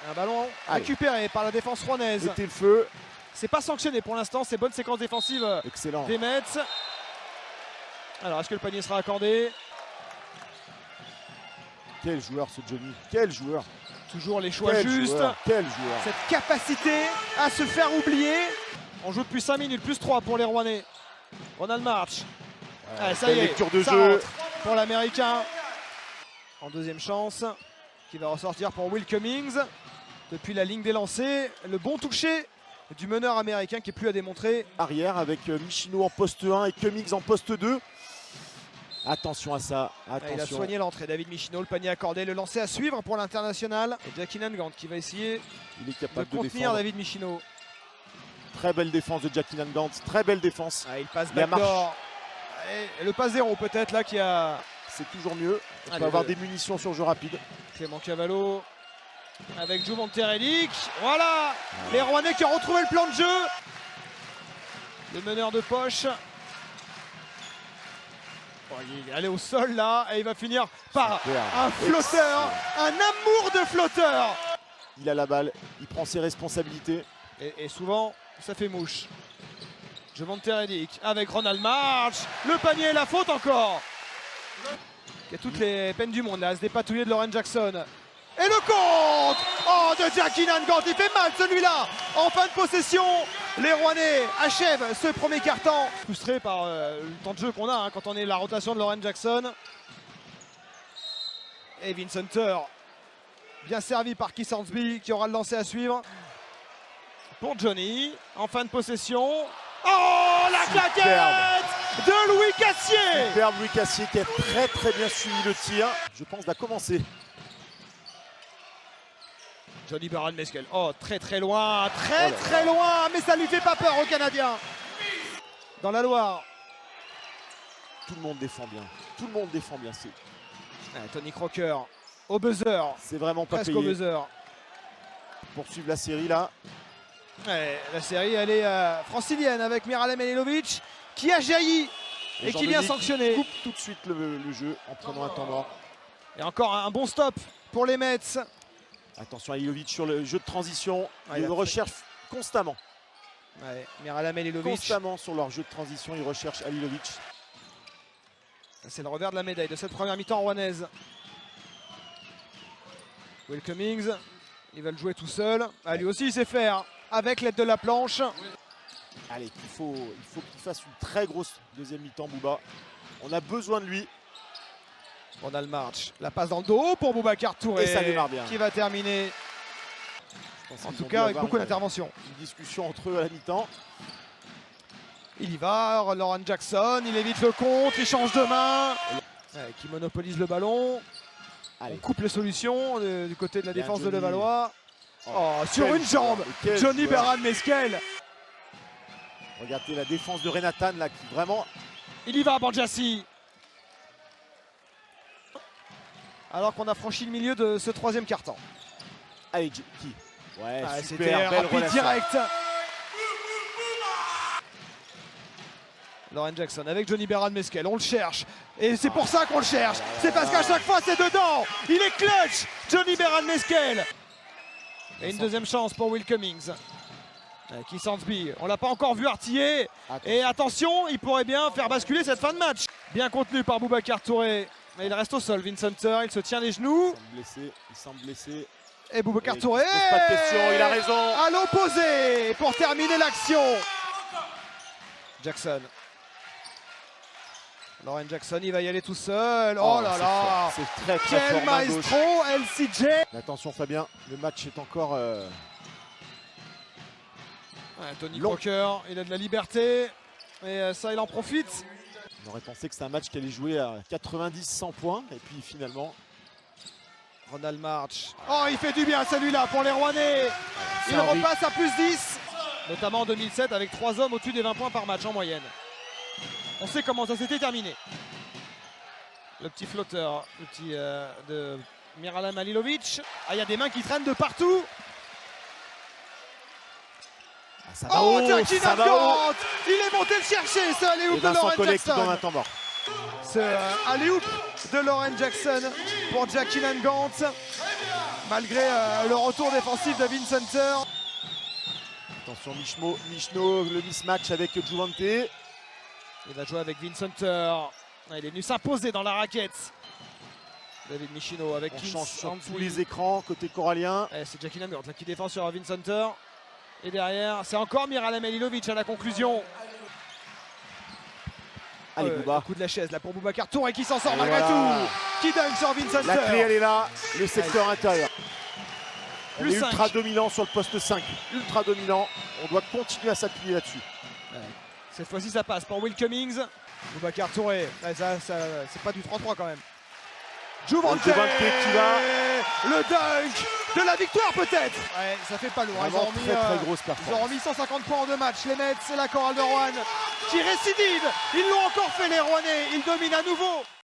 Un ballon récupéré par la défense rouennaise. Mettez le feu. C'est pas sanctionné pour l'instant, c'est bonne séquence défensive. Excellent. Des Mets. Alors, est-ce que le panier sera accordé? Quel joueur ce Johnny, quel joueur. Toujours les choix justes. Quel joueur. Cette capacité à se faire oublier. On joue depuis 5 minutes, plus 3 pour les Rouennais. Ronald March. Allez, ça y est, lecture de ça jeu rentre pour l'Américain. En deuxième chance, qui va ressortir pour Will Cummings. Depuis la ligne des lancers, le bon toucher du meneur américain qui est plus à démontrer. Arrière avec Michino en poste 1 et Cummings en poste 2. Attention à ça, attention. Il a soigné l'entrée, David Michino, le panier accordé, le lancer à suivre pour l'international. Et Jackie Nangant qui va essayer Il est capable de contenir défendre. David Michino. Très belle défense de Jackie Nangant, très belle défense. Il passe backdoor. Et le passe 0 peut-être là qui a... C'est toujours mieux, on Allez, peut avoir des munitions sur jeu rapide. Clément Cavallo avec Jovan Terelic. Voilà, les Rouennais qui ont retrouvé le plan de jeu. Le meneur de poche. Bon, il est allé au sol là et il va finir par un flotteur, un amour de flotteur. Il a la balle, il prend ses responsabilités. Et souvent, ça fait mouche. Jovan Terelic avec Ronald March. Le panier et la faute encore. Il y a toutes les peines du monde là, à se dépatouiller de Lauren Jackson. Et le contre de Jackie Nangant, il fait mal celui-là. En fin de possession, les Rouennais achèvent ce premier quart-temps. Frustré par le temps de jeu qu'on a quand on est la rotation de Lauren Jackson. Et Vince Hunter, bien servi par Keith Hornsby qui aura le lancer à suivre. Pour Johnny, en fin de possession. Oh, la claquette de Louis Cassier. Superbe Louis Cassier qui a très bien suivi le tir. Je pense va commencer. Johnny Baran Meskel. Oh, très loin, très loin, mais ça lui fait pas peur aux Canadiens. Dans la Loire. Tout le monde défend bien. Tout le monde défend bien. Tony Crocker au buzzer. C'est vraiment pas presque payé. Au buzzer. Poursuivre la série là. La série, elle est francilienne avec Miralem Halilovic qui a jailli et qui vient sanctionner. Coupe tout de suite le jeu en prenant un temps mort. Et encore un bon stop pour les Mets. Attention à Halilovic sur le jeu de transition. Ils le recherchent constamment. Miralem Halilovic. Constamment sur leur jeu de transition, ils recherchent Halilovic. C'est le revers de la médaille de cette première mi-temps rouennaise. Will Cummings, il va le jouer tout seul. Lui aussi il sait faire avec l'aide de la planche. Allez, il faut qu'il fasse une très grosse deuxième mi-temps, Bouba. On a besoin de lui. Ronald March, la passe dans le dos pour Boubacar Touré. Et ça démarre bien. Qui va terminer. En tout cas, avec beaucoup d'interventions. Une discussion entre eux à la mi-temps. Il y va, Lauren Jackson, il évite le contre, il change de main. Qui monopolise le ballon. Allez. On coupe les solutions du côté de la défense de Levallois. Oh, sur une jambe, Johnny Baran Meskel. Regardez la défense de Renatan là qui vraiment... Il y va, Banjassi. Alors qu'on a franchi le milieu de ce troisième quart-temps. Allez, qui ouais, c'était belle rapide, relation. direct. Lauren Jackson avec Johnny Baran Meskel, on le cherche. Et c'est pour ça qu'on le cherche. C'est parce qu'à chaque fois c'est dedans. Il est clutch, Johnny Baran Meskel. Et une deuxième chance pour Will Cummings. Keith Hornsby, on l'a pas encore vu artiller. Et attention, il pourrait bien faire basculer cette fin de match. Bien contenu par Boubacar Touré. Mais il reste au sol, Vince Hunter, il se tient les genoux. Il semble blessé. Et Boubacar Touré, il pose pas de question, il a raison. À l'opposé pour terminer l'action. Jackson. Lauren Jackson, il va y aller tout seul. Oh là là, c'est très quel fort, maestro, LCJ. Attention Fabien, le match est encore... Tony Crocker, il a de la liberté. Et ça, il en profite. On aurait pensé que c'était un match qui allait jouer à 90-100 points. Et puis finalement... Ronald March. Oh, il fait du bien celui-là pour les Rouennais. Il repasse à plus 10. Notamment en 2007 avec 3 hommes au-dessus des 20 points par match en moyenne. On sait comment ça s'était terminé. Le petit flotteur, le petit de Miralem Halilovic. Il y a des mains qui traînent de partout. Jackie Nangant, il est monté le chercher, ce alley-oop de Lauren Jackson. Dans un temps mort. Ce alley-oop de Lauren Jackson pour Jackie Nangant. malgré le retour défensif de Vincenter. Attention Michno, le mismatch avec Juvante. Il va jouer avec Vincenter. Il est venu s'imposer dans la raquette. David Michino avec On Kins change sur en tous dessous. les écrans côté corallien. C'est Jackie Namurt là qui défend sur Vincenter. Et derrière, c'est encore Miralem Halilovic à la conclusion. Allez Bouba. Coup de la chaise là pour Boubacar Touré qui s'en sort Et malgré voilà. tout. Qui dunk sur Vincenter. La clé elle est là, le secteur intérieur. On Plus est 5. ultra dominant sur le poste 5. Ultra dominant. On doit continuer à s'appuyer là-dessus. Cette fois-ci ça passe pour Will Cummings. Boubacar Touré. C'est pas du 3-3 quand même. Juvante qui va. Le dunk de la victoire peut-être. Ouais, ça fait pas lourd. Ils Vraiment ont remis, très grosse ils ont performance. remis 150 points en 2 matchs. Les Mets, c'est la chorale de Roanne qui récidive. Ils l'ont encore fait les Rouennais. Ils dominent à nouveau.